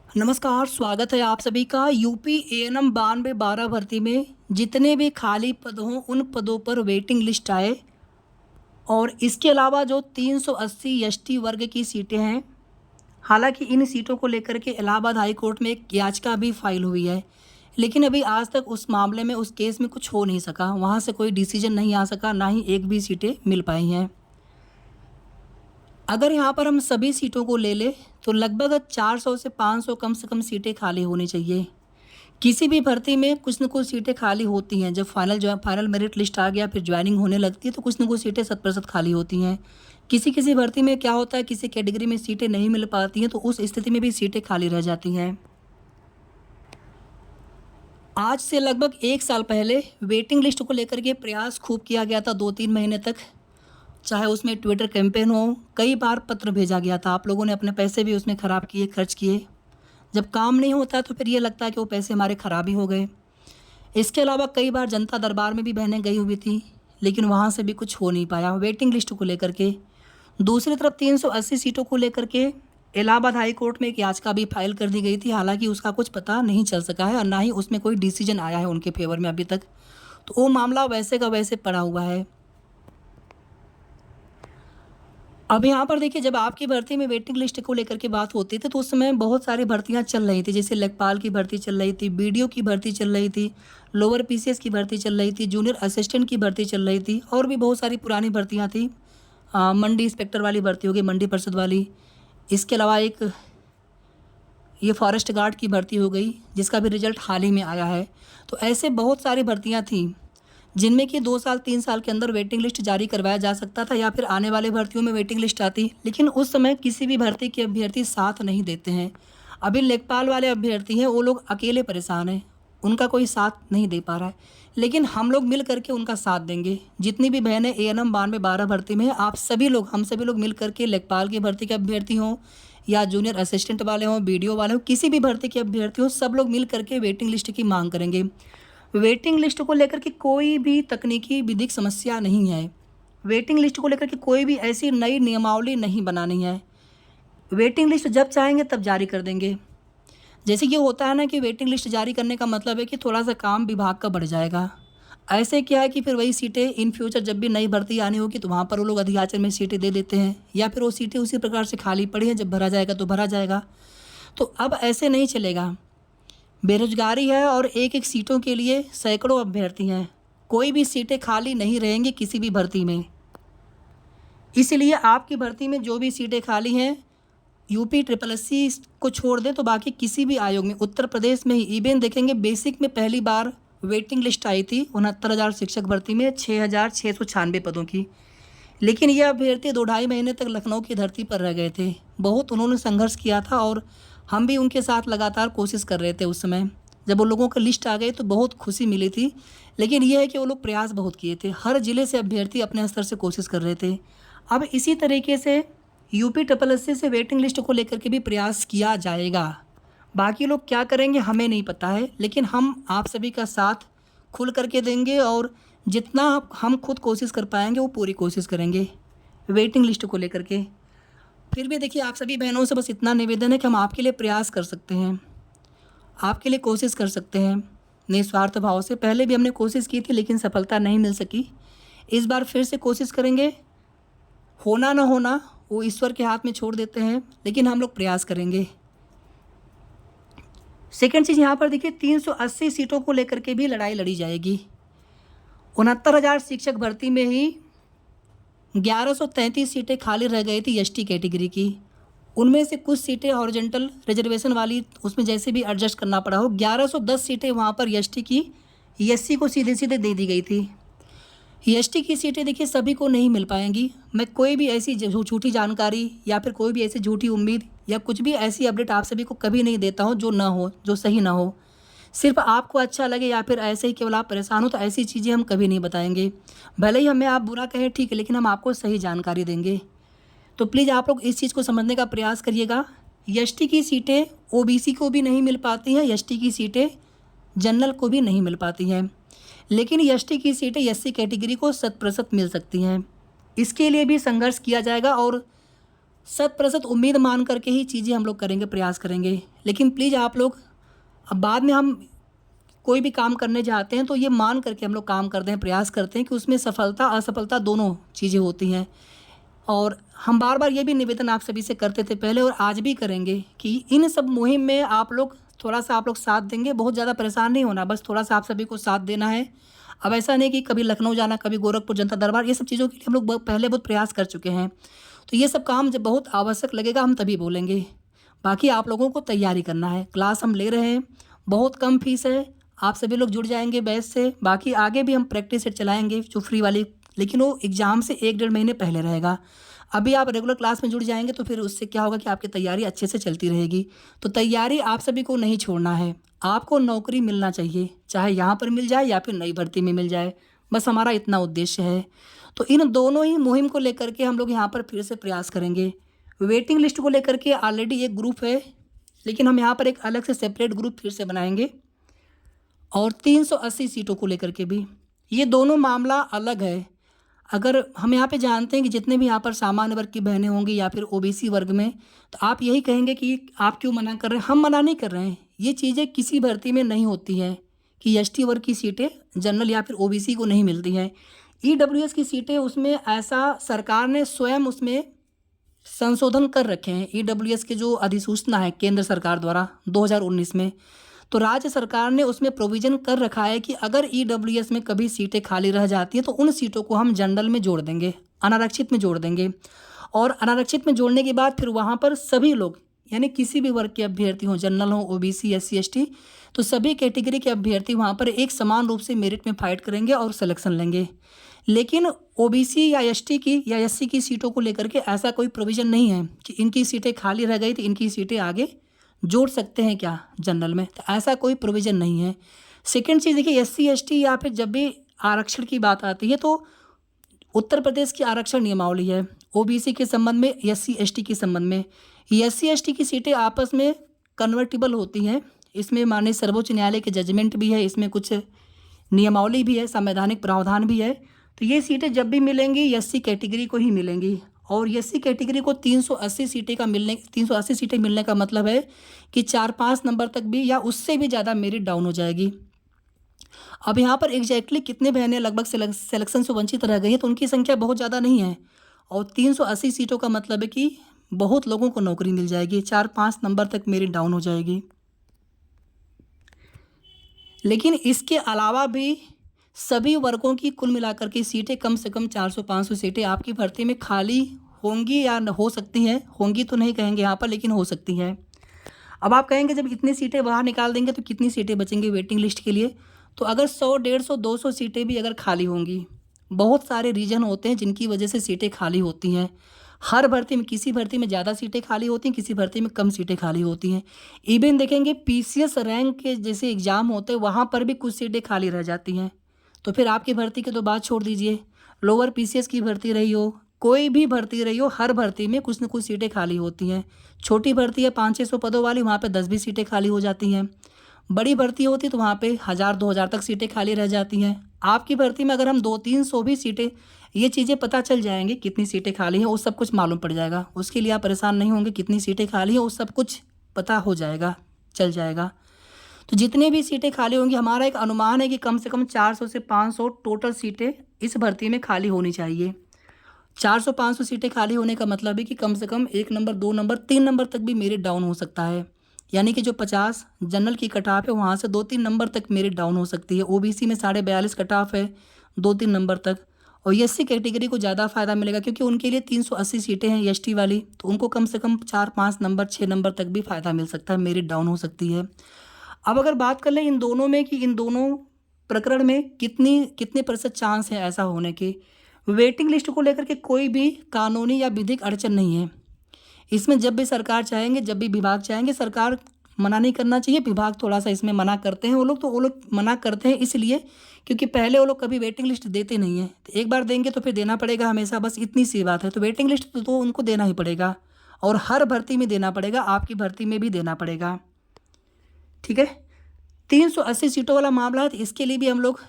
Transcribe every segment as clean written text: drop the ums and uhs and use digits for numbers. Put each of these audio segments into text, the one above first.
नमस्कार, स्वागत है आप सभी का। यूपी एएनएम 92-12 भर्ती में जितने भी खाली पद हों उन पदों पर वेटिंग लिस्ट आए और इसके अलावा जो 380 एसटी वर्ग की सीटें हैं, हालांकि इन सीटों को लेकर के इलाहाबाद हाई कोर्ट में एक याचिका भी फाइल हुई है, लेकिन अभी आज तक उस मामले में उस केस में कुछ हो नहीं सका। वहाँ से कोई डिसीजन नहीं आ सका, ना ही एक भी सीटें मिल पाई हैं। अगर यहाँ पर हम सभी सीटों को ले लें तो लगभग 400 से 500 कम से कम सीटें खाली होनी चाहिए। किसी भी भर्ती में कुछ न कुछ सीटें खाली होती हैं। जब फाइनल मेरिट लिस्ट आ गया, फिर ज्वाइनिंग होने लगती है तो कुछ न कुछ सीटें 100% खाली होती हैं। किसी किसी भर्ती में क्या होता है, किसी कैटेगरी में सीटें नहीं मिल पाती हैं तो उस स्थिति में भी सीटें खाली रह जाती हैं। आज से लगभग 1 साल पहले वेटिंग लिस्ट को लेकर के प्रयास खूब किया गया था, 2-3 महीने तक। चाहे उसमें ट्विटर कैंपेन हो, कई बार पत्र भेजा गया था। आप लोगों ने अपने पैसे भी उसमें ख़राब किए, खर्च किए। जब काम नहीं होता तो फिर ये लगता है कि वो पैसे हमारे ख़राब ही हो गए। इसके अलावा कई बार जनता दरबार में भी बहनें गई हुई थी, लेकिन वहाँ से भी कुछ हो नहीं पाया वेटिंग लिस्ट को लेकर के। दूसरी तरफ 380 सीटों को लेकर के इलाहाबाद हाई कोर्ट में एक याचिका भी फाइल कर दी गई थी। हालांकि उसका कुछ पता नहीं चल सका है और ना ही उसमें कोई डिसीजन आया है उनके फेवर में अभी तक। तो वो मामला वैसे का वैसे पड़ा हुआ है। अब यहाँ पर देखिए, जब आपकी भर्ती में वेटिंग लिस्ट को लेकर के बात होती थी तो उस समय बहुत सारी भर्तियाँ चल रही थी। जैसे लेखपाल की भर्ती चल रही थी, बीडीओ की भर्ती चल रही थी, लोअर पीसीएस की भर्ती चल रही थी, जूनियर असिस्टेंट की भर्ती चल रही थी और भी बहुत सारी पुरानी भर्तियाँ थी। मंडी इंस्पेक्टर वाली भर्ती हो गई, मंडी परिषद वाली। इसके अलावा एक ये फॉरेस्ट गार्ड की भर्ती हो गई, जिसका भी रिजल्ट हाल ही में आया है। तो ऐसे बहुत सारी भर्तियाँ थीं जिनमें कि 2 साल 3 साल के अंदर वेटिंग लिस्ट जारी करवाया जा सकता था या फिर आने वाले भर्तियों में वेटिंग लिस्ट आती। लेकिन उस समय किसी भी भर्ती के अभ्यर्थी साथ नहीं देते हैं। अभी लेखपाल वाले अभ्यर्थी हैं, वो लोग अकेले परेशान हैं, उनका कोई साथ नहीं दे पा रहा है। लेकिन हम लोग मिल करके उनका साथ देंगे। जितनी भी बहनें एएनएम 92-12 भर्ती में हैं, आप सभी लोग, हम सभी लोग मिल करके लेखपाल की भर्ती के अभ्यर्थी हों या जूनियर असिस्टेंट वाले हों, बीडीओ वाले हों, किसी भी भर्ती के अभ्यर्थी हों, सब लोग मिल करके वेटिंग लिस्ट की मांग करेंगे। वेटिंग लिस्ट को लेकर के कोई भी तकनीकी विधिक समस्या नहीं है। वेटिंग लिस्ट को लेकर के कोई भी ऐसी नई नियमावली नहीं बनानी है। वेटिंग लिस्ट जब चाहेंगे तब जारी कर देंगे। जैसे ये होता है ना कि वेटिंग लिस्ट जारी करने का मतलब है कि थोड़ा सा काम विभाग का बढ़ जाएगा। ऐसे क्या है कि फिर वही सीटें इन फ्यूचर जब भी नई भर्ती आनी होगी तो वहाँ पर वो लोग अधियाचन में सीटें दे देते हैं, या फिर वो सीटें उसी प्रकार से खाली पड़ी हैं, जब भरा जाएगा तो भरा जाएगा। तो अब ऐसे नहीं चलेगा। बेरोजगारी है और एक एक सीटों के लिए सैकड़ों अभ्यर्थी हैं। कोई भी सीटें खाली नहीं रहेंगी किसी भी भर्ती में। इसलिए आपकी भर्ती में जो भी सीटें खाली हैं, यूपी ट्रिपल एससी को छोड़ दें तो बाकी किसी भी आयोग में, उत्तर प्रदेश में ही इवन देखेंगे बेसिक में पहली बार वेटिंग लिस्ट आई थी 69,000 शिक्षक भर्ती में 6,696 पदों की। लेकिन ये अभ्यर्थी 2-2.5 महीने तक लखनऊ की धरती पर रह गए थे। बहुत उन्होंने संघर्ष किया था और हम भी उनके साथ लगातार कोशिश कर रहे थे। उस समय जब उन लोगों का लिस्ट आ गई तो बहुत खुशी मिली थी। लेकिन यह है कि वो लोग प्रयास बहुत किए थे, हर ज़िले से अभ्यर्थी अपने स्तर से कोशिश कर रहे थे। अब इसी तरीके से यूपी ट्रिपल एससी से वेटिंग लिस्ट को लेकर के भी प्रयास किया जाएगा। बाकी लोग क्या करेंगे हमें नहीं पता है, लेकिन हम आप सभी का साथ खुल करके देंगे और जितना हम खुद कोशिश कर पाएंगे वो पूरी कोशिश करेंगे वेटिंग लिस्ट को लेकर के। फिर भी देखिए, आप सभी बहनों से बस इतना निवेदन है कि हम आपके लिए प्रयास कर सकते हैं, आपके लिए कोशिश कर सकते हैं निस्वार्थ भाव से। पहले भी हमने कोशिश की थी लेकिन सफलता नहीं मिल सकी। इस बार फिर से कोशिश करेंगे। होना ना होना वो ईश्वर के हाथ में छोड़ देते हैं, लेकिन हम लोग प्रयास करेंगे। सेकेंड चीज़ यहाँ पर देखिए, 380 सीटों को लेकर के भी लड़ाई लड़ी जाएगी। 69,000 शिक्षक भर्ती में ही 1133 सीटें खाली रह गई थी एसटी कैटेगरी की। उनमें से कुछ सीटें हॉरिजॉन्टल रिजर्वेशन वाली, उसमें जैसे भी एडजस्ट करना पड़ा हो। 1110 सीटें वहाँ पर एसटी की एससी को सीधे सीधे दे दी गई थी। एसटी की सीटें देखिए सभी को नहीं मिल पाएंगी। मैं कोई भी ऐसी झूठी जानकारी या फिर कोई भी ऐसी झूठी उम्मीद या कुछ भी ऐसी अपडेट आप सभी को कभी नहीं देता हूँ जो ना हो, जो सही ना हो। सिर्फ आपको अच्छा लगे या फिर ऐसे ही केवल आप परेशान हो, तो ऐसी चीज़ें हम कभी नहीं बताएंगे। भले ही हमें आप बुरा कहें, ठीक है, लेकिन हम आपको सही जानकारी देंगे। तो प्लीज़ आप लोग इस चीज़ को समझने का प्रयास करिएगा। एसटी की सीटें ओबीसी को भी नहीं मिल पाती हैं, एसटी की सीटें जनरल को भी नहीं मिल पाती हैं, लेकिन एसटी की सीटें एससी कैटेगरी को 100% मिल सकती हैं। इसके लिए भी संघर्ष किया जाएगा और 100% उम्मीद मान करके ही चीज़ें हम लोग करेंगे, प्रयास करेंगे। लेकिन प्लीज़ आप लोग, अब बाद में हम कोई भी काम करने जाते हैं तो ये मान करके हम लोग काम करते हैं, प्रयास करते हैं कि उसमें सफलता असफलता दोनों चीज़ें होती हैं। और हम बार बार ये भी निवेदन आप सभी से करते थे पहले और आज भी करेंगे कि इन सब मुहिम में आप लोग थोड़ा सा आप लोग साथ देंगे, बहुत ज़्यादा परेशान नहीं होना, बस थोड़ा सा आप सभी को साथ देना है। अब ऐसा नहीं कि कभी लखनऊ जाना, कभी गोरखपुर जनता दरबार, ये सब चीज़ों के लिए हम लोग पहले बहुत प्रयास कर चुके हैं। तो ये सब काम जब बहुत आवश्यक लगेगा हम तभी बोलेंगे। बाकी आप लोगों को तैयारी करना है, क्लास हम ले रहे हैं, बहुत कम फीस है, आप सभी लोग जुड़ जाएंगे बैच से। बाकी आगे भी हम प्रैक्टिस सेट चलाएंगे जो फ्री वाली, लेकिन वो एग्ज़ाम से 1-1.5 महीने पहले रहेगा। अभी आप रेगुलर क्लास में जुड़ जाएंगे तो फिर उससे क्या होगा कि आपकी तैयारी अच्छे से चलती रहेगी। तो तैयारी आप सभी को नहीं छोड़ना है, आपको नौकरी मिलना चाहिए, चाहे यहाँ पर मिल जाए या फिर नई भर्ती में मिल जाए, बस हमारा इतना उद्देश्य है। तो इन दोनों ही मुहिम को लेकर के हम लोग यहाँ पर फिर से प्रयास करेंगे। वेटिंग लिस्ट को लेकर के ऑलरेडी एक ग्रुप है, लेकिन हम यहाँ पर एक अलग से सेपरेट ग्रुप फिर से बनाएंगे। और 380 सीटों को लेकर के भी ये दोनों मामला अलग है। अगर हम यहाँ पे जानते हैं कि जितने भी यहाँ पर सामान्य वर्ग की बहनें होंगी या फिर ओबीसी वर्ग में, तो आप यही कहेंगे कि आप क्यों मना कर रहे हैं। हम मना नहीं कर रहे हैं, ये चीज़ें किसी भर्ती में नहीं होती हैं कि एसटी वर्ग की सीटें जनरल या फिर ओबीसी को नहीं मिलती हैं। ईडब्ल्यूएस की सीटें, उसमें ऐसा सरकार ने स्वयं उसमें संशोधन कर रखे हैं। ईडब्ल्यूएस के जो अधिसूचना है केंद्र सरकार द्वारा 2019 में, तो राज्य सरकार ने उसमें प्रोविज़न कर रखा है कि अगर ईडब्ल्यूएस में कभी सीटें खाली रह जाती हैं तो उन सीटों को हम जनरल में जोड़ देंगे, अनारक्षित में जोड़ देंगे। और अनारक्षित में जोड़ने के बाद फिर वहाँ पर सभी लोग, यानी किसी भी वर्ग के अभ्यर्थी हों, जनरल हों, ओबीसी, एससी, एसटी, तो सभी कैटेगरी के अभ्यर्थी वहाँ पर एक समान रूप से मेरिट में फाइट करेंगे और सिलेक्शन लेंगे। लेकिन ओबीसी या एसटी की या एससी की सीटों को लेकर के ऐसा कोई प्रोविज़न नहीं है कि इनकी सीटें खाली रह गई तो इनकी सीटें आगे जोड़ सकते हैं क्या जनरल में, तो ऐसा कोई प्रोविज़न नहीं है। सेकंड चीज़ देखिए, एससी एसटी या फिर जब भी आरक्षण की बात आती है तो उत्तर प्रदेश की आरक्षण नियमावली है ओबीसी के संबंध में, एससी एसटी के संबंध में। एससी एसटी की सीटें आपस में कन्वर्टिबल होती हैं, इसमें माननीय सर्वोच्च न्यायालय के जजमेंट भी है, इसमें कुछ नियमावली भी है, संवैधानिक प्रावधान भी है। तो ये सीटें जब भी मिलेंगी एससी कैटेगरी को ही मिलेंगी। और एससी कैटेगरी को 380 सीटें मिलने का मतलब है कि 4-5 नंबर तक भी या उससे भी ज़्यादा मेरिट डाउन हो जाएगी। अब यहाँ पर एग्जैक्टली कितने बहनें लगभग सिलेक्शन से वंचित रह गई है, तो उनकी संख्या बहुत ज़्यादा नहीं है। और 380 सीटों का मतलब है कि बहुत लोगों को नौकरी मिल जाएगी, 4-5 नंबर तक मेरिट डाउन हो जाएगी। लेकिन इसके अलावा भी सभी वर्गों की कुल मिलाकर के सीटें कम से कम 400-500 सीटें आपकी भर्ती में खाली होंगी या हो सकती हैं। होंगी तो नहीं कहेंगे यहाँ पर, लेकिन हो सकती हैं। अब आप कहेंगे जब इतनी सीटें बाहर निकाल देंगे तो कितनी सीटें बचेंगी वेटिंग लिस्ट के लिए। तो अगर 100, 150, 200 सीटें भी अगर खाली होंगी, बहुत सारे रीजन होते हैं जिनकी वजह से सीटें खाली होती हैं। हर भर्ती में, किसी भर्ती में ज़्यादा सीटें खाली होती हैं, किसी भर्ती में कम सीटें खाली होती हैं। इवन देखेंगे पीसीएस रैंक के जैसे एग्ज़ाम होते हैं वहाँ पर भी कुछ सीटें खाली रह जाती हैं। तो फिर आपकी भर्ती की तो बात छोड़ दीजिए, लोअर पीसीएस की भर्ती रही हो, कोई भी भर्ती रही हो, हर भर्ती में कुछ न कुछ सीटें खाली होती हैं। छोटी भर्ती है 500-600 पदों वाली, वहाँ पे 10-20 सीटें खाली हो जाती हैं। बड़ी भर्ती होती तो वहाँ पे 1000-2000 तक सीटें खाली रह जाती हैं। आपकी भर्ती में अगर हम 200-300 भी सीटें, ये चीज़ें पता चल जाएंगी कितनी सीटें खाली हैं, वो सब कुछ मालूम पड़ जाएगा। उसके लिए आप परेशान नहीं होंगे, कितनी सीटें खाली हैं वो सब कुछ पता हो जाएगा, चल जाएगा। तो जितनी भी सीटें खाली होंगी, हमारा एक अनुमान है कि कम से कम 400 से 500 टोटल सीटें इस भर्ती में खाली होनी चाहिए। 400-500 सीटें खाली होने का मतलब है कि कम से कम 1 नंबर, 2 नंबर, 3 नंबर तक भी मेरिट डाउन हो सकता है। यानी कि जो 50 जनरल की कट ऑफ है वहाँ से 2-3 नंबर तक मेरिट डाउन हो सकती है। ओबीसी में 42.5 कट ऑफ है, 2-3 नंबर तक। और एससी कैटेगरी को ज़्यादा फ़ायदा मिलेगा क्योंकि उनके लिए 380 सीटें हैं एसटी वाली, तो उनको कम से कम 4-5 नंबर, 6 नंबर तक भी फ़ायदा मिल सकता है, मेरिट डाउन हो सकती है। अब अगर बात कर लें इन दोनों में कि इन दोनों प्रकरण में कितने प्रतिशत चांस है ऐसा होने के, वेटिंग लिस्ट को लेकर के कोई भी कानूनी या विधिक अड़चन नहीं है। इसमें जब भी सरकार चाहेंगे, जब भी विभाग चाहेंगे, सरकार मना नहीं करना चाहिए। विभाग थोड़ा सा इसमें मना करते हैं, वो लोग मना करते हैं इसलिए क्योंकि पहले वो लोग कभी वेटिंग लिस्ट देते नहीं हैं। तो एक बार देंगे तो फिर देना पड़ेगा हमेशा, बस इतनी सी बात है। तो वेटिंग लिस्ट तो उनको देना ही पड़ेगा और हर भर्ती में देना पड़ेगा, आपकी भर्ती में भी देना पड़ेगा। ठीक है, 380 सीटों वाला मामला है, तो इसके लिए भी हम लोग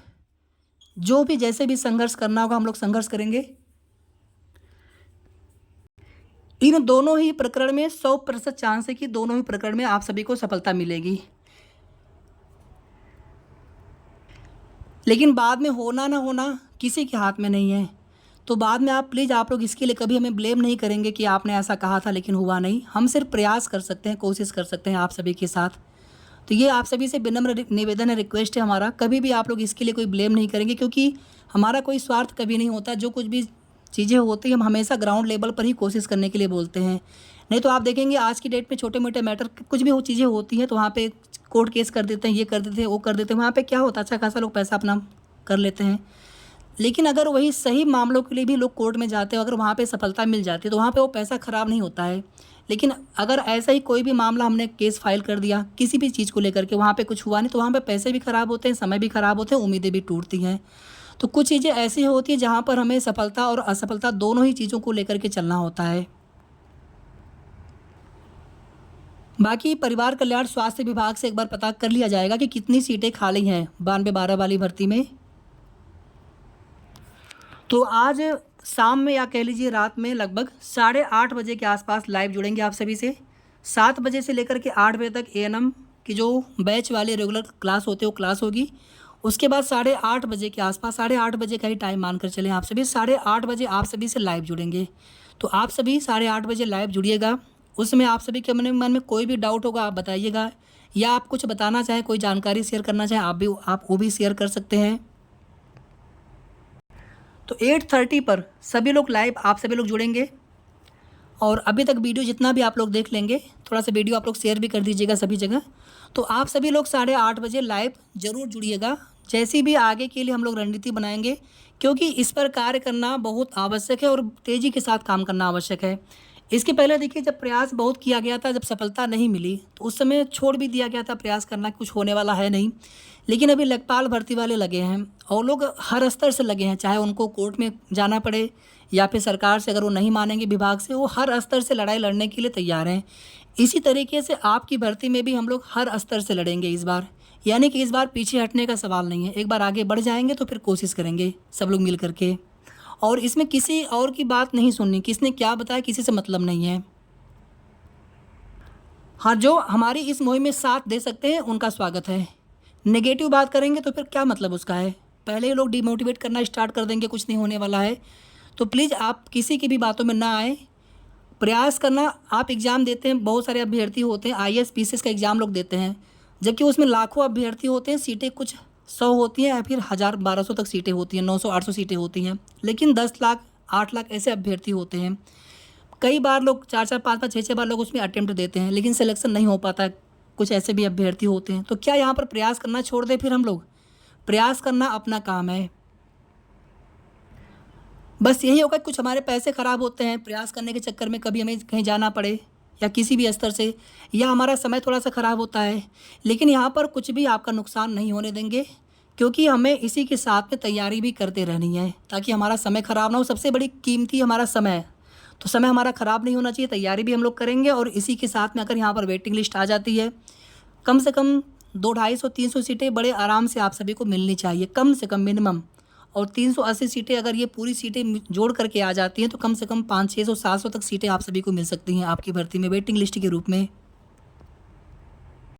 जो भी जैसे भी संघर्ष करना होगा हम लोग संघर्ष करेंगे। इन दोनों ही प्रकरण में 100% चांस है कि दोनों ही प्रकरण में आप सभी को सफलता मिलेगी। लेकिन बाद में होना ना होना किसी के हाथ में नहीं है। तो बाद में आप प्लीज़ आप लोग इसके लिए कभी हमें ब्लेम नहीं करेंगे कि आपने ऐसा कहा था लेकिन हुआ नहीं। हम सिर्फ प्रयास कर सकते हैं, कोशिश कर सकते हैं आप सभी के साथ। तो ये आप सभी से विनम्र निवेदन है, रिक्वेस्ट है हमारा, कभी भी आप लोग इसके लिए कोई ब्लेम नहीं करेंगे, क्योंकि हमारा कोई स्वार्थ कभी नहीं होता। जो कुछ भी चीज़ें होती हैं हम हमेशा ग्राउंड लेवल पर ही कोशिश करने के लिए बोलते हैं। नहीं तो आप देखेंगे आज की डेट में छोटे मोटे मैटर कुछ भी वो चीज़ें होती हैं तो वहाँ पे कोर्ट केस कर देते हैं, ये कर देते हैं, वो कर देते हैं। वहाँ पे क्या होता है, अच्छा खासा लोग पैसा अपना कर लेते हैं। लेकिन अगर वही सही मामलों के लिए भी लोग कोर्ट में जाते हैं, अगर वहाँ पे सफलता मिल जाती है तो वहाँ पे वो पैसा ख़राब नहीं होता है। लेकिन अगर ऐसा ही कोई भी मामला हमने केस फाइल कर दिया किसी भी चीज़ को लेकर के, वहाँ पे कुछ हुआ नहीं, तो वहाँ पे पैसे भी ख़राब होते हैं, समय भी ख़राब होते हैं, उम्मीदें भी टूटती हैं। तो कुछ चीज़ें ऐसी होती हैं जहाँ पर हमें सफलता और असफलता दोनों ही चीज़ों को लेकर के चलना होता है। बाकी परिवार कल्याण स्वास्थ्य विभाग से एक बार पता कर लिया जाएगा कि कितनी सीटें खाली हैं 92-12 वाली भर्ती में। तो आज शाम में या कह लीजिए रात में लगभग 8:30 बजे के आसपास लाइव जुड़ेंगे आप सभी से। 7 बजे से लेकर के 8 बजे तक एएनएम की जो बैच वाले रेगुलर क्लास होते हैं वो क्लास होगी। उसके बाद 8:30 बजे के आसपास, 8:30 बजे का ही टाइम मानकर चलें आप सभी, 8:30 बजे आप सभी से लाइव जुड़ेंगे। तो आप सभी 8:30 बजे लाइव जुड़िएगा। उसमें आप सभी के मन में कोई भी डाउट होगा आप बताइएगा, या आप कुछ बताना चाहें, कोई जानकारी शेयर करना चाहें आप वो भी शेयर कर सकते हैं। तो 8:30 पर सभी लोग लाइव आप सभी लोग जुड़ेंगे। और अभी तक वीडियो जितना भी आप लोग देख लेंगे, थोड़ा सा वीडियो आप लोग शेयर भी कर दीजिएगा सभी जगह। तो आप सभी लोग 8:30 बजे लाइव ज़रूर जुड़िएगा। जैसी भी आगे के लिए हम लोग रणनीति बनाएंगे, क्योंकि इस पर कार्य करना बहुत आवश्यक है और तेज़ी के साथ काम करना आवश्यक है। इसके पहले देखिए, जब प्रयास बहुत किया गया था, जब सफलता नहीं मिली तो उस समय छोड़ भी दिया गया था प्रयास करना, कुछ होने वाला है नहीं। लेकिन अभी लेखपाल भर्ती वाले लगे हैं और लोग हर स्तर से लगे हैं, चाहे उनको कोर्ट में जाना पड़े या फिर सरकार से अगर वो नहीं मानेंगे विभाग से, वो हर स्तर से लड़ाई लड़ने के लिए तैयार हैं। इसी तरीके से आपकी भर्ती में भी हम लोग हर स्तर से लड़ेंगे इस बार। यानी कि इस बार पीछे हटने का सवाल नहीं है, एक बार आगे बढ़ जाएंगे तो फिर कोशिश करेंगे सब लोग मिल करके। और इसमें किसी और की बात नहीं सुननी, किसने क्या बताया किसी से मतलब नहीं है। हाँ, जो हमारी इस मुहिम में साथ दे सकते हैं उनका स्वागत है। नेगेटिव बात करेंगे तो फिर क्या मतलब उसका है, पहले ही लोग डिमोटिवेट करना स्टार्ट कर देंगे, कुछ नहीं होने वाला है। तो प्लीज़ आप किसी की भी बातों में ना आए, प्रयास करना। आप एग्ज़ाम देते हैं, बहुत सारे अभ्यर्थी होते हैं, आईएएस पीसीएस का एग्ज़ाम लोग देते हैं, जबकि उसमें लाखों अभ्यर्थी होते हैं, सीटें कुछ 100 होती हैं या फिर 1000-1200 तक सीटें होती हैं, 900-800 सीटें होती हैं, लेकिन 10 लाख 8 लाख ऐसे अभ्यर्थी होते हैं। कई बार लोग 4-4 5-5 6-6 बार लोग उसमें अटेम्प्ट देते हैं, लेकिन सिलेक्शन नहीं हो पाता। कुछ ऐसे भी अभ्यर्थी होते हैं। तो क्या यहाँ पर प्रयास करना छोड़ दें फिर हम लोग? प्रयास करना अपना काम है। बस यही होगा, कुछ हमारे पैसे ख़राब होते हैं प्रयास करने के चक्कर में, कभी हमें कहीं जाना पड़े या किसी भी स्तर से, या हमारा समय थोड़ा सा ख़राब होता है। लेकिन यहाँ पर कुछ भी आपका नुकसान नहीं होने देंगे, क्योंकि हमें इसी के साथ में तैयारी भी करते रहनी है ताकि हमारा समय ख़राब ना हो। सबसे बड़ी कीमती हमारा समय है, तो समय हमारा ख़राब नहीं होना चाहिए। तैयारी भी हम लोग करेंगे और इसी के साथ में अगर यहाँ पर वेटिंग लिस्ट आ जाती है, कम से कम 200-250-300 सीटें बड़े आराम से आप सभी को मिलनी चाहिए, कम से कम मिनिमम। और 380 सीटें, अगर ये पूरी सीटें जोड़ करके आ जाती हैं तो कम से कम 500, 600, 700 तक सीटें आप सभी को मिल सकती हैं आपकी भर्ती में वेटिंग लिस्ट के रूप में।